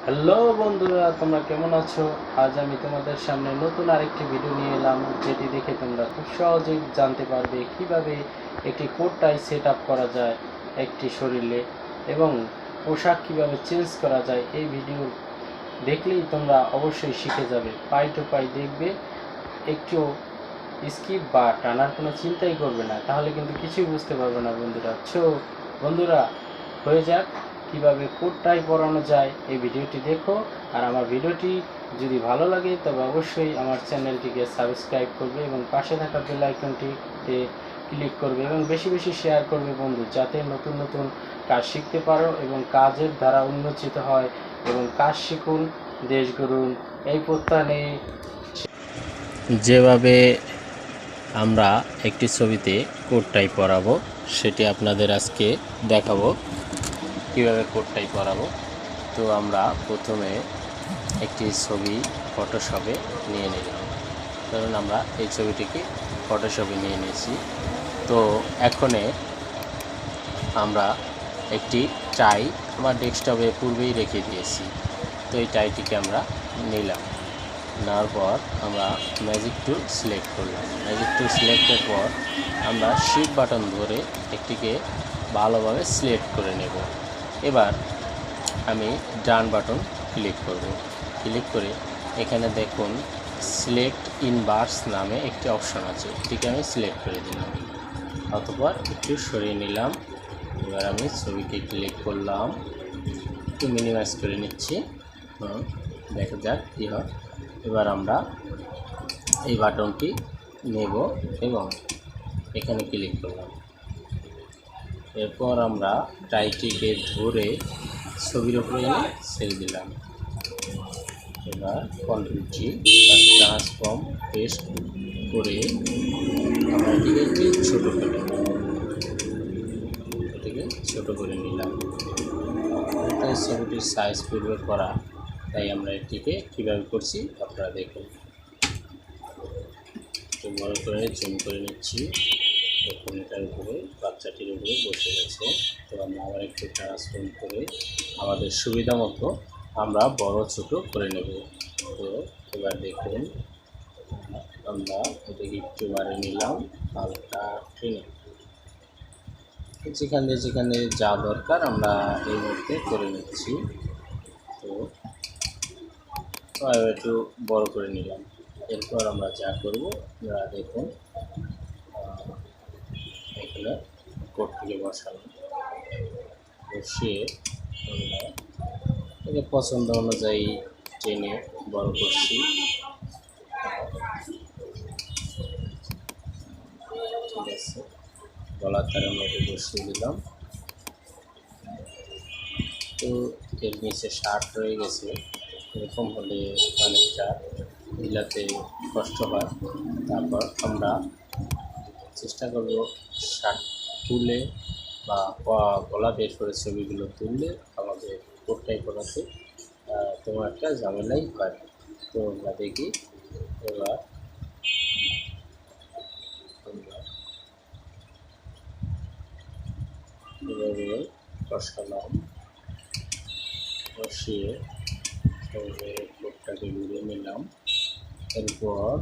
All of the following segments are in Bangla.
হ্যালো বন্ধুরা, তোমরা কেমন আছো? আজ আমি তোমাদের সামনে নতুন আরেকটি ভিডিও নিয়ে এলাম, যেটি দেখে তোমরা খুব সহজেই জানতে পারবে কিভাবে একটি কোট টাই সেট আপ করা যায় একটি শরীরে, এবং পোশাক কিভাবে চেঞ্জ করা যায়। এই ভিডিও দেখলেই তোমরা অবশ্যই শিখে যাবে, পাই টু পাই দেখবে, একটু স্কিপ বা টানার কোনো চিন্তাই করবে না, তাহলে কিন্তু কিছুই বুঝতে পারবে না বন্ধুরা। বন্ধুরা, হয়ে যাক কিভাবে কোট টাই পরানো যায়, এই ভিডিওটি দেখো। আর আমার ভিডিওটি যদি ভালো লাগে তবে অবশ্যই আমার চ্যানেলটিকে সাবস্ক্রাইব করবে এবং পাশে থাকা বেল আইকনটিতে ক্লিক করবে এবং বেশি বেশি শেয়ার করবে বন্ধু, যাতে নতুন নতুন কাজ শিখতে পারো এবং কাজের দ্বারা উন্নতিত হয়। এবং কাজ শিখুন, দেশ গড়ুন, এই প্রত্যয় যেভাবে আমরা একটি ছবিতে কোট টাই পরাবো সেটি আপনাদের আজকে দেখাবো কীভাবে কোট টাই পরাবো। তো আমরা প্রথমে একটি ছবি ফটোশপে নিয়ে নিলাম, ধরুন আমরা এই ছবিটিকে ফটোশপে নিয়ে নিয়েছি। তো এখনে আমরা একটি টাই আমার ডেস্কটপে পূর্বেই রেখে দিয়েছি। তো এই টাইটিকে আমরা নিলাম, নেওয়ার পর আমরা ম্যাজিক টুল সিলেক্ট করলাম। ম্যাজিক টুল সিলেক্টের পর আমরা শিফট বাটন ধরে একটিকে ভালোভাবে সিলেক্ট করে নেব। এবার আমি ডান বাটন ক্লিক করব। ক্লিক করে এখানে দেখুন সিলেক্ট ইনভার্স নামে একটি অপশন আছে, এটিকে আমি সিলেক্ট করে দিলাম। অতঃপর একটু সরিয়ে নিলাম। এবার আমি ছবিকে ক্লিক করলাম, একটু মিনিমাইজ করে নিচ্ছি, দেখা যাক কী হয়। এবার আমরা এই বাটনটি নেব এবং এখানে ক্লিক করলাম। এরপর আমরা টাইটিকে ধরে ছবির উপরে এনে ছেড়ে দিলাম। এবার কন্ট্রোল-G ট্রান্সফর্ম পেস্ট করে আমরা এটিকে ছোটো করে নিলাম। এটা ছবিটির সাইজ পূর্বে করা, তাই আমরা এটিকে কীভাবে করছি আপনারা দেখুন। একটু বড় করে জুম করে নিচ্ছি, দেখুন এটার উপরে বাচ্চাটির উপরে বসে গেছে। তো আমরা আবার একটু ট্রান্সফর্ম করে আমাদের সুবিধা মতো আমরা বড় ছোট করে নেব। তো এবার দেখুন আমরা এটাকে একটু বাড়িয়ে নিলাম, হালকা ট্রেনে যেখানে যা দরকার আমরা এই মুহূর্তে করে নিচ্ছি। তো একটু বড় করে নিলাম। এরপর আমরা যা করব, আমরা দেখুন এখানে কোটটিকে বসালাম, বসিয়ে আমরা এটা পছন্দ অনুযায়ী টেনে বড় করছি। ঠিক আছে, গলার তারে আমরা বসিয়ে দিলাম। তো এর নিচে শার্ট রয়ে গেছে, এরকম হলে অনেকটা ঢিলাতে কষ্ট হয়। তারপর আমরা চেষ্টা করব শার্ট তুলে বা গলা বের করে ছবিগুলো তুললে আমাদের কোটটাই করাতে তেমন একটা ঝামেলাই হয়। তো আমরা দেখি, এবার আমরা এভাবে বসালাম, বসিয়ে কোটটাকে ঘুরিয়ে নিলাম। এরপর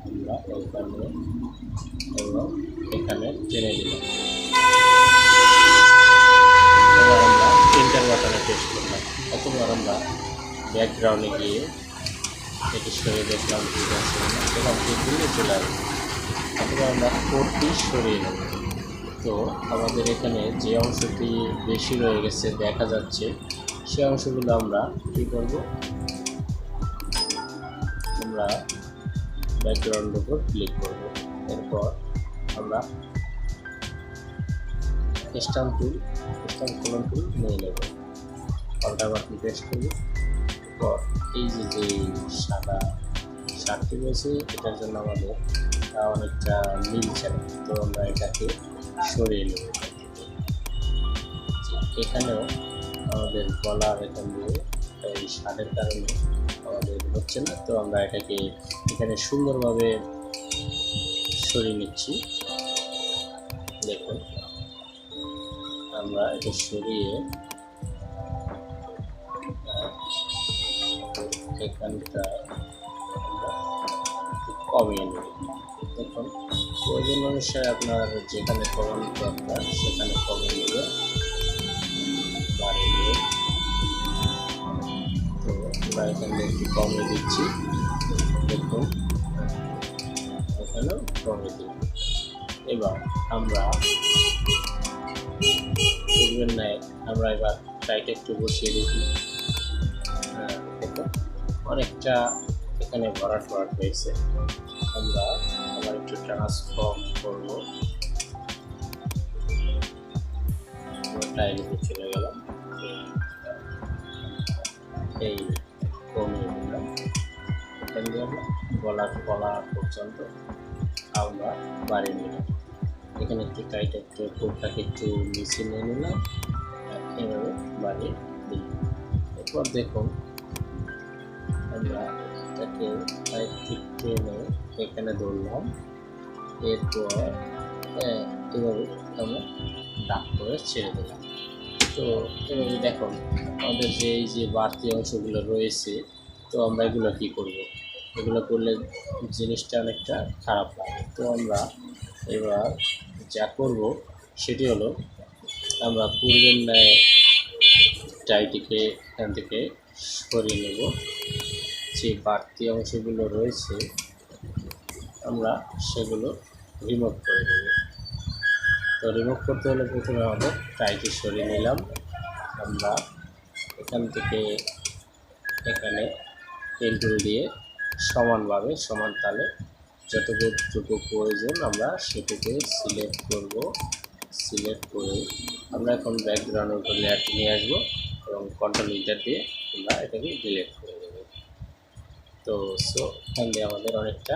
আমরা এখানে এবং এখানে টেনে দিলাম। এবার আমরা এন্টার বাটনে প্রেস করলাম। অতবার আমরা ব্যাকগ্রাউন্ডে গিয়ে এটি সরিয়ে দেখলাম ঠিক আছে, এখান থেকে দূরে চলে আসবে। অথবা আমরা কোটটি সরিয়ে নেব। তো আমাদের এখানে যে অংশটি বেশি রয়ে গেছে দেখা যাচ্ছে, সে অংশগুলো আমরা কী করব, আমরা ব্যাকগ্রাউন্ডের উপর ক্লিক করব। এরপর আমরা স্ট্যাম্প কলম টুল নিয়ে নেব, পাল্টা বাটন প্রেস করব। এরপর এই যে সাদা শার্টটি রয়েছে, এটার জন্য আমাদের অনেকটা মিলছে না, তো আমরা এটাকে সরিয়ে নেব। এখানেও আমাদের গলার এখান দিয়ে এই শার্টের কারণে আমাদের হচ্ছে না, তো আমরা এটাকে এখানে সুন্দরভাবে সরিয়ে নিচ্ছি। দেখুন আমরা এটা সরিয়ে এখানটা আমরা কমিয়ে নেব। দেখুন প্রয়োজন অনুসারে আপনার যেখানে কমানো দরকার সেখানে কমিয়ে নেবে, বাড়িয়ে নেবে। তো আমরা এখানে একটু কমিয়ে দিচ্ছি, দেখুন এখানেও কমিয়ে দিই। এবার আমরা পূর্বের ন্যায় আমরা এবার টাইট একটু বসিয়ে দেখি। দেখুন অনেকটা এখানে ভরাট হয়েছে। আমরা আবার একটু ট্রান্সফর্ম করবো, টাইলতে চলে গেলাম, এই কমিয়ে দিলাম। এখান দিয়ে আমরা গলা পর্যন্ত আমরা বাড়িয়ে নিলাম। এখানে একটু টাইট একটু কোটটাকে একটু নিচে নিয়ে নিলাম, এভাবে বাড়িয়ে দিই। এরপর দেখুন আমরা এটাকে টাইট টেনে এখানে ধরলাম, এরপর এভাবে আমরা ডাক করে ছেড়ে দিলাম। তো এভাবে দেখুন আমাদের এই যে বাড়তি অংশগুলো রয়েছে, তো আমরা এগুলো কী করব, এগুলো করলে জিনিসটা অনেকটা খারাপ লাগে। তো আমরা এবার যা করব সেটি হলো আমরা পূর্বের ন্যায় টাইটিকে এখান থেকে সরিয়ে নেব। যে বাড়তি অংশগুলো রয়েছে আমরা সেগুলো রিমুভ করে দেব। তো রিমুভ করতে হলে প্রথমে আমাদের টাইটি সরিয়ে নিলাম। আমরা এখান থেকে এখানে পেন টুল দিয়ে সমানভাবে সমান তালে যতটুকু প্রয়োজন আমরা সেটুকু সিলেক্ট করব। সিলেক্ট করে আমরা এখন ব্যাকগ্রাউন্ডের উপর লেয়ারটি নিয়ে আসবো এবং কন্ট্রোল ইন্টার দিয়ে আমরা এটাকে ডিলিট করে দেবো। তো এখান দিয়ে আমাদের অনেকটা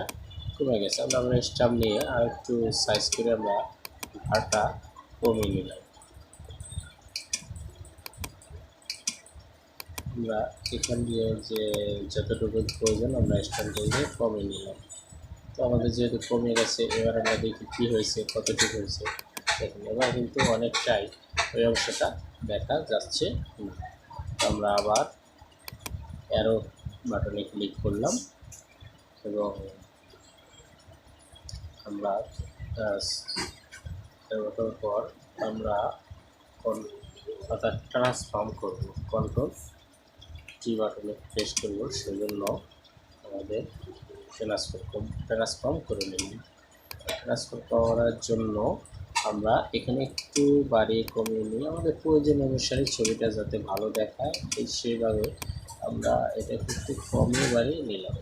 কমে গেছে। আমরা স্টাম্প নিয়ে আর একটু সাইজ করে আমরা ভারটা কমিয়ে নিলাম। আমরা এখান দিয়ে যে যতটুকু প্রয়োজন আমরা স্টাম্প দিয়ে কমিয়ে নিলাম। তো আমাদের যেহেতু কমে গেছে, এবার আমরা দেখি কী হয়েছে, কতটুকু হয়েছে। দেখুন এবার কিন্তু অনেকটাই ওই অংশটা দেখা যাচ্ছে না। আমরা আবার অ্যারো বাটনে ক্লিক করলাম এবং আমরা বাটনের পর আমরা অর্থাৎ ট্রান্সফর্ম করব, কন্ট্রোল টি বাটনে প্রেস করব। সেজন্য আমাদের ট্রান্সফর্ম করে নিলাম। ট্রান্সফার করার জন্য আমরা এখানে একটু বাড়িয়ে কমিয়ে নিই, আমাদের প্রয়োজন অনুসারে ছবিটা যাতে ভালো দেখায় সেইভাবে আমরা এটাকে একটু কমিয়ে বাড়িয়ে নিলাম।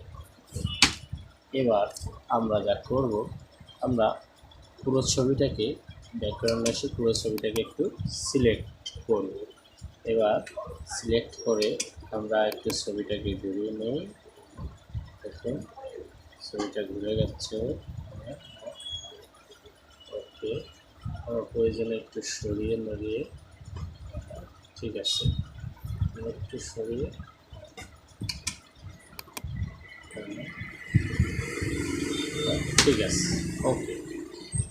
এবার আমরা যা করব, আমরা পুরো ছবিটাকে ব্যাকগ্রাউন্ডে এসে পুরো ছবিটাকে একটু সিলেক্ট করব। এবার সিলেক্ট করে আমরা একটু ছবিটাকে ঘুরিয়ে নিই। দেখুন ছবিটা ঘুরে যাচ্ছে। ওকে, আমার প্রয়োজনে একটু সরিয়ে নড়িয়ে, ঠিক আছে, একটু সরিয়ে ঠিক আছে। ওকে,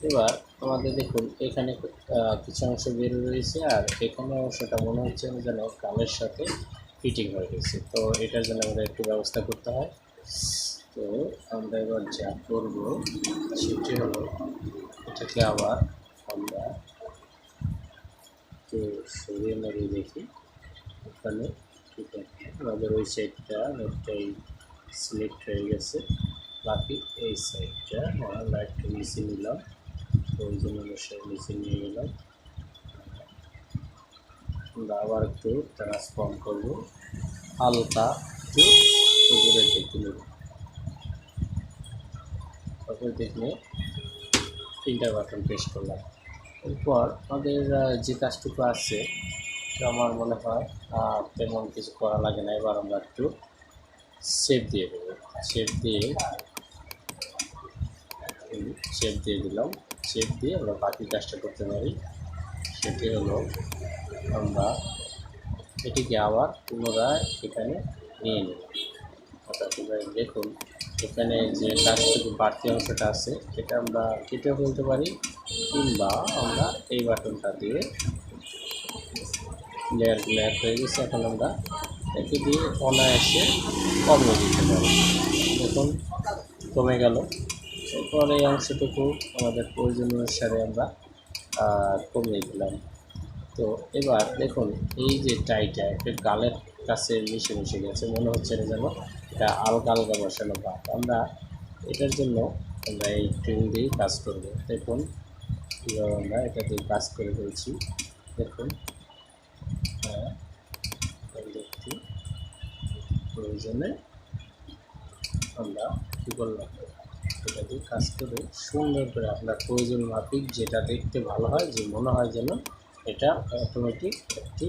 এবার আমাদের দেখুন এখানে কিছু অংশ বের রয়েছে আর এখানে অংশটা মনে হচ্ছে যেন কানের সাথে ফিটিং হয়ে গেছে। তো এটার জন্য আমাদের একটু ব্যবস্থা করতে হয়। তো আমরা এবার যা করব সেটি হলো এটাকে আবার আমরা একটু সরিয়ে নড়িয়ে দেখি। এখানে ঠিক আছে, আমাদের ওই সাইডটা অনেকটাই সিলেক্ট হয়ে গেছে, বাকি এই সাইডটা আমরা একটু নিচে নিলাম, প্রয়োজন অনুসারে নিচে নিয়ে গেলাম। আমরা আবার একটু ট্রান্সফর্ম করব, হালকা একটু উপরের দিকে নেব। তারপর দেখলে তিনটা বাটন প্রেস করলাম। এরপর আমাদের যে কাজটুকু আছে আমার মনে হয় তেমন কিছু করা লাগে না। এবার আমরা একটু শেপ দিয়ে দেবো, শেপ দিয়ে দিলাম। শেপ দিয়ে আমরা বাকি কাজটা করতে পারি। সেটি হলো আমরা এটিকে আবার পুনরায় এখানে নিয়ে নেব। অর্থাৎ দেখুন এখানে যে কাজটুকু বাড়তি অংশটা আছে এটা আমরা কেটেও ফেলতে পারি, কিংবা আমরা এই বাটনটা দিয়ে লেয়ারগুলো এক হয়ে গেছে। এখন আমরা একে দিয়ে অনায়াসে কমিয়ে দিতে পারি। দেখুন কমে গেল। এরপর এই অংশটুকু আমাদের প্রয়োজন অনুসারে আমরা কমিয়ে দিলাম। তো এবার দেখুন এই যে টাইটা একটা গালের কাছে মিশে গেছে, মনে হচ্ছে না যেন এটা আলগা আলগা বসানো ভাব। আমরা এটার জন্য আমরা এই ট্রিম দিয়েই কাজ করব। দেখুন কীভাবে আমরা এটা দিয়ে কাজ করে ফেলছি। দেখুন একটু প্রয়োজনে আমরা কী করলাম, এটা দিয়ে কাজ করে সুন্দর করে আপনার প্রয়োজন মাফিক যেটা দেখতে ভালো হয়, যে মনে হয় যেন এটা অটোমেটিক একটি